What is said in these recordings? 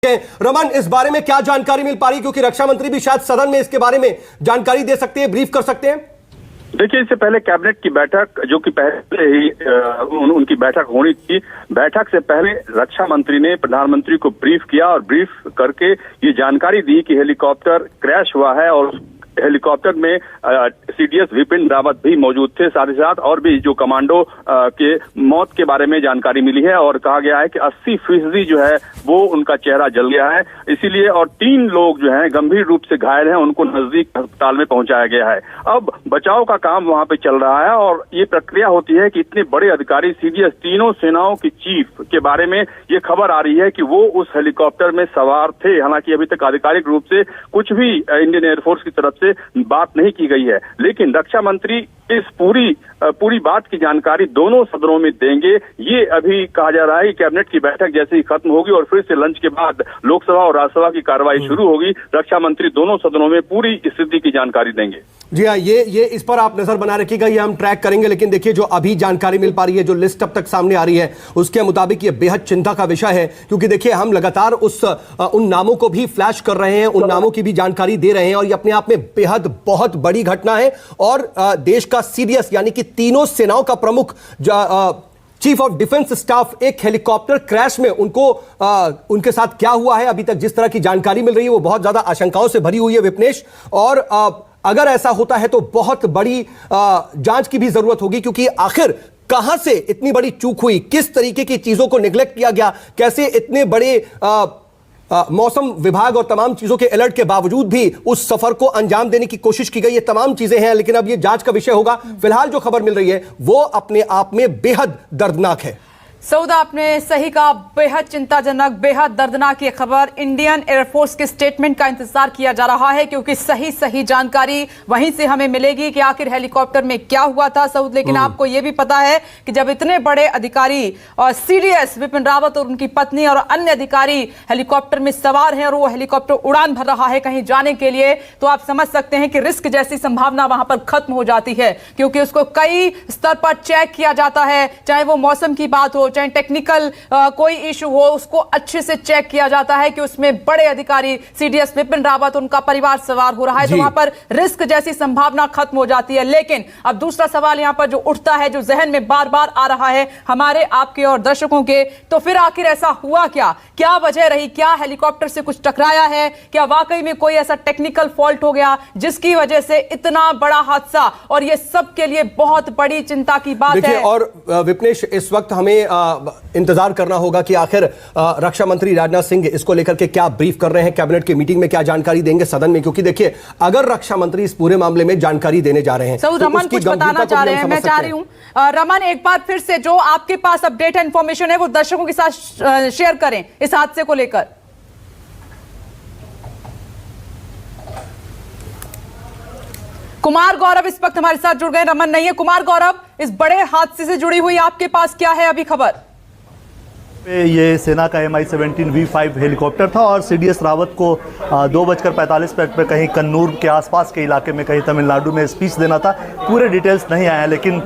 रमन, इस बारे में क्या जानकारी मिल पा रही है, क्योंकि रक्षा मंत्री भी शायद सदन में इसके बारे में जानकारी दे सकते हैं, ब्रीफ कर सकते हैं। देखिए, इससे पहले कैबिनेट की बैठक जो कि पहले ही उनकी बैठक होनी थी, बैठक से पहले रक्षा मंत्री ने प्रधानमंत्री को ब्रीफ किया और ब्रीफ करके ये जानकारी दी कि हेलीकॉप्टर क्रैश हुआ है और हेलीकॉप्टर में सीडीएस विपिन रावत भी मौजूद थे, साथ ही साथ और भी जो कमांडो के मौत के बारे में जानकारी मिली है और कहा गया है कि 80% जो है वो उनका चेहरा जल गया है, इसीलिए और 3 लोग जो हैं गंभीर रूप से घायल हैं, उनको नजदीक अस्पताल में पहुंचाया गया है। अब बचाव का काम वहां पे चल रहा है और ये प्रक्रिया होती है कि इतने बड़े अधिकारी सीडीएस तीनों सेनाओं की चीफ के बारे में ये खबर आ रही है कि वो उस हेलीकॉप्टर में सवार थे। हालांकि अभी तक आधिकारिक रूप से कुछ भी इंडियन एयरफोर्स की तरफ से बात नहीं की गई है, लेकिन रक्षा मंत्री इस पूरी बात की जानकारी दोनों सदनों में देंगे। ये अभी कहा जा रहा है कि कैबिनेट की बैठक जैसे ही खत्म होगी और फिर से लंच के बाद लोकसभा और राज्यसभा की कार्रवाई शुरू होगी, रक्षा मंत्री दोनों सदनों में पूरी स्थिति की जानकारी देंगे। जी हाँ, ये इस पर आप नजर बना रखिएगा, ये हम ट्रैक करेंगे। लेकिन देखिए, जो अभी जानकारी मिल पा रही है, जो लिस्ट अब तक सामने आ रही है, उसके मुताबिक ये बेहद चिंता का विषय है, क्योंकि देखिए हम लगातार उन नामों को भी फ्लैश कर रहे हैं, उन नामों की भी जानकारी दे रहे हैं और ये अपने आप में बेहद बहुत बड़ी घटना है। और देश का सीडीएस यानी कि तीनों सेनाओं का प्रमुख चीफ ऑफ डिफेंस स्टाफ एक हेलीकॉप्टर क्रैश में उनके साथ क्या हुआ है, अभी तक जिस तरह की जानकारी मिल रही है वो बहुत ज्यादा आशंकाओं से भरी हुई है विपनेश। और अगर ऐसा होता है तो बहुत बड़ी जांच की भी जरूरत होगी, क्योंकि आखिर कहां से इतनी बड़ी चूक हुई, किस तरीके की चीजों को निगलेक्ट किया गया, कैसे इतने बड़े मौसम विभाग और तमाम चीजों के अलर्ट के बावजूद भी उस सफर को अंजाम देने की कोशिश की गई, ये तमाम चीजें हैं। लेकिन अब ये जांच का विषय होगा। फिलहाल जो खबर मिल रही है वो अपने आप में बेहद दर्दनाक है। सऊदा, आपने सही कहा, बेहद चिंताजनक, बेहद दर्दनाक ये खबर। इंडियन एयरफोर्स के स्टेटमेंट का इंतजार किया जा रहा है, क्योंकि सही जानकारी वहीं से हमें मिलेगी कि आखिर हेलीकॉप्टर में क्या हुआ था। सऊद, लेकिन आपको यह भी पता है कि जब इतने बड़े अधिकारी और सीडीएस विपिन रावत और उनकी पत्नी और अन्य अधिकारी हेलीकॉप्टर में सवार हैं और वो हेलीकॉप्टर उड़ान भर रहा है कहीं जाने के लिए, तो आप समझ सकते हैं कि रिस्क जैसी संभावना वहां पर खत्म हो जाती है, क्योंकि उसको कई स्तर पर चेक किया जाता है, चाहे वो मौसम की बात हो, चाहे टेक्निकल कोई इशू हो, उसको अच्छे से चेक किया जाता है कि उसमें बड़े अधिकारी सीडीएस विपिन रावत उनका परिवार सवार हो रहा है, तो वहां पर रिस्क जैसी संभावना खत्म हो जाती है। लेकिन अब दूसरा सवाल यहां पर जो उठता है, जो जहन में बार बार आ रहा है हमारे, आपके और दर्शकों के, तो फिर आखिर ऐसा हुआ क्या वजह रही? क्या हेलीकॉप्टर से कुछ टकराया है? क्या वाकई में कोई ऐसा टेक्निकल फॉल्ट हो गया जिसकी वजह से इतना बड़ा हादसा? और यह सब के लिए बहुत बड़ी चिंता की बात है। और विपनेश, इस वक्त हमें इंतजार करना होगा कि आखिर रक्षा मंत्री राजनाथ सिंह इसको लेकर के क्या ब्रीफ कर रहे हैं, कैबिनेट की मीटिंग में क्या जानकारी देंगे सदन में। क्योंकि देखिए, अगर रक्षा मंत्री इस पूरे मामले में जानकारी देने जा रहे हैं तो रमन कुछ बताना चाह रहे हैं, मैं चाह रही हूं रमन एक बार फिर से जो आपके पास अपडेट है, इंफॉर्मेशन है, वो दर्शकों के साथ शेयर करें इस हादसे को लेकर। कुमार गौरव इस वक्त हमारे साथ जुड़ गए, रमन नहीं है। कुमार गौरव, इस बड़े हादसे से जुड़ी हुई आपके पास क्या है अभी खबर? ये सेना का MI-17 V5 हेलीकॉप्टर था और सीडीएस रावत को 2:45 पर कहीं कन्नूर के आसपास के इलाके में, कहीं तमिलनाडु में स्पीच देना था। पूरे डिटेल्स नहीं आए, लेकिन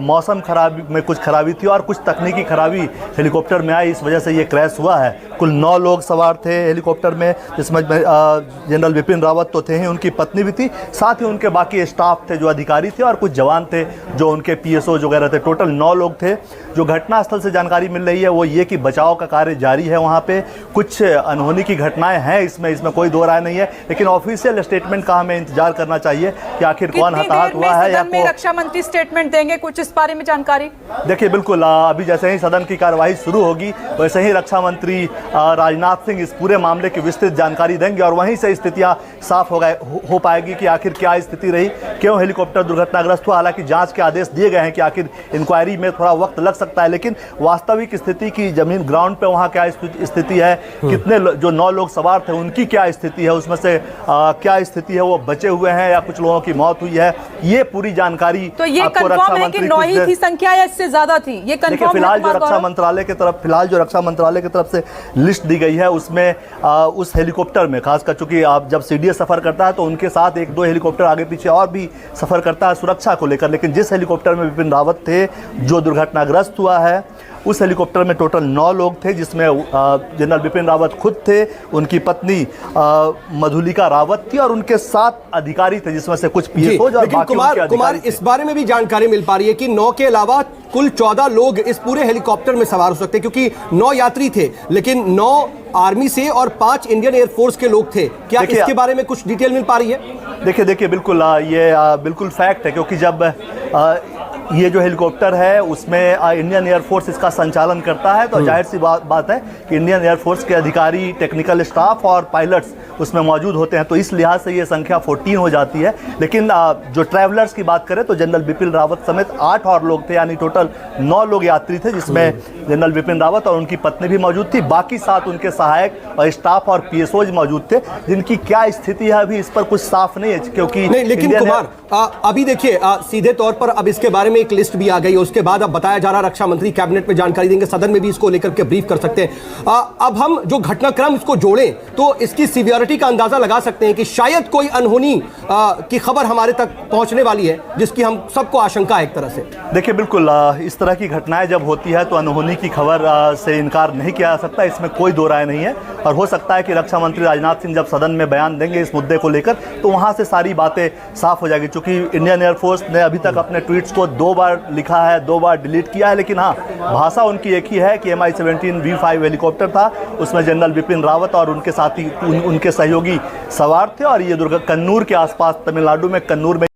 मौसम खराबी में कुछ खराबी थी और कुछ तकनीकी खराबी हेलीकॉप्टर में आई, इस वजह से ये क्रैश हुआ है। कुल 9 लोग सवार थे हेलीकॉप्टर में, जिसमें जनरल विपिन रावत तो थे ही, उनकी पत्नी भी थी, साथ ही उनके बाकी स्टाफ थे जो अधिकारी थे और कुछ जवान थे जो उनके PSO वगैरह थे। टोटल 9 लोग थे। जो घटनास्थल से जानकारी मिल रही है वो ये कि बचाव का कार्य जारी है वहाँ पे। कुछ अनहोनी की घटनाएं हैं इसमें कोई दो राय नहीं है, लेकिन ऑफिशियल स्टेटमेंट का हमें इंतजार करना चाहिए कि आखिर कौन हताहत हुआ है। या रक्षा मंत्री स्टेटमेंट देंगे, कुछ इस बारे में जानकारी? देखिए, बिल्कुल अभी जैसे ही सदन की कार्यवाही शुरू होगी वैसे ही रक्षा मंत्री राजनाथ सिंह इस पूरे मामले की विस्तृत जानकारी देंगे और वहीं से स्थितियां साफ हो पाएगी कि आखिर क्या स्थिति रही, क्यों हेलीकॉप्टर दुर्घटनाग्रस्त हुआ। हालांकि जांच के आदेश दिए गए हैं कि आखिर इंक्वायरी में थोड़ा वक्त लग सकता है, लेकिन वास्तविक स्थिति की जमीन ग्राउंड पे वहाँ क्या स्थिति है, कितने जो 9 लोग सवार थे उनकी क्या स्थिति है, उसमें से क्या स्थिति है, वो बचे हुए हैं या कुछ लोगों की मौत हुई है, ये पूरी जानकारी तो ये कंफर्म है कि 9 ही थी संख्या या इससे ज्यादा थी? ये कंफर्म है? फिलहाल जो रक्षा मंत्रालय की तरफ से लिस्ट दी गई है उसमें उस हेलीकॉप्टर में खासकर, चूंकि आप जब सीडीएस सफर करता है तो उनके साथ 1-2 हेलीकॉप्टर आगे पीछे और भी सफर करता है सुरक्षा को लेकर, लेकिन जिस हेलीकॉप्टर में विपिन रावत थे जो दुर्घटनाग्रस्त हुआ है उस हेलीकॉप्टर में टोटल 9 लोग थे, जिसमें जनरल बिपिन रावत खुद थे, उनकी पत्नी मधुलिका रावत थी और उनके 7 अधिकारी थे, जिसमें से कुछ पीएसओज और बाकी उनके अधिकारी थे। इस बारे में भी जानकारी मिल पा रही है कि 9 के अलावा कुल 14 लोग इस पूरे हेलीकॉप्टर में सवार हो सकते हैं, क्योंकि 9 यात्री थे लेकिन 9 आर्मी से और 5 इंडियन एयरफोर्स के लोग थे। क्या इसके बारे में कुछ डिटेल मिल पा रही है? देखिए बिल्कुल ये बिल्कुल फैक्ट है, क्योंकि जब ये जो हेलीकॉप्टर है उसमें इंडियन एयरफोर्स इसका संचालन करता है, तो जाहिर सी बात है कि इंडियन एयरफोर्स के अधिकारी, टेक्निकल स्टाफ और पायलट्स उसमें मौजूद होते हैं, तो इस लिहाज से ये संख्या 14 हो जाती है। लेकिन जो ट्रैवलर्स की बात करें तो जनरल बिपिन रावत समेत 8 और लोग थे, यानी टोटल 9 लोग यात्री थे, जिसमें जनरल बिपिन रावत और उनकी पत्नी भी मौजूद थी। बाकी 7 उनके सहायक और स्टाफ और पीएसओज मौजूद थे, जिनकी क्या स्थिति है अभी इस पर कुछ साफ नहीं है, क्योंकि नहीं। लेकिन कुमार अभी देखिए सीधे तौर पर अब इसके बारे में एक लिस्ट भी आ गई, उसके बाद अब बताया जा रहा रक्षा मंत्री कैबिनेट में जानकारी देंगे, सदन में भी इसको लेकर के ब्रीफ कर सकते हैं। अब हम जो घटनाक्रम इसको जोड़ें तो इसकी सीवियरिटी का अंदाजा लगा सकते हैं कि शायद कोई अनहोनी की खबर हमारे तक पहुंचने वाली है, जिसकी हम सबको आशंका है एक तरह से। देखिए बिल्कुल इस तरह की घटनाएं जब होती है तो अनहोनी की खबर से इनकार नहीं किया जा सकता, इसमें कोई दो राय नहीं है। और हो सकता है कि रक्षा मंत्री राजनाथ सिंह जब सदन में बयान देंगे इस मुद्दे को लेकर तो वहां से सारी बातें साफ हो जाएगी। चूंकि इंडियन एयरफोर्स ने अभी तक अपने ट्वीट्स को 2 बार लिखा है, 2 बार डिलीट किया है, लेकिन हाँ, भाषा उनकी एक ही है कि MI-17 V5 हेलीकॉप्टर था, उसमें जनरल बिपिन रावत और उनके साथी, उनके सहयोगी सवार थे, और ये कन्नूर के आसपास, तमिलनाडु में कन्नूर में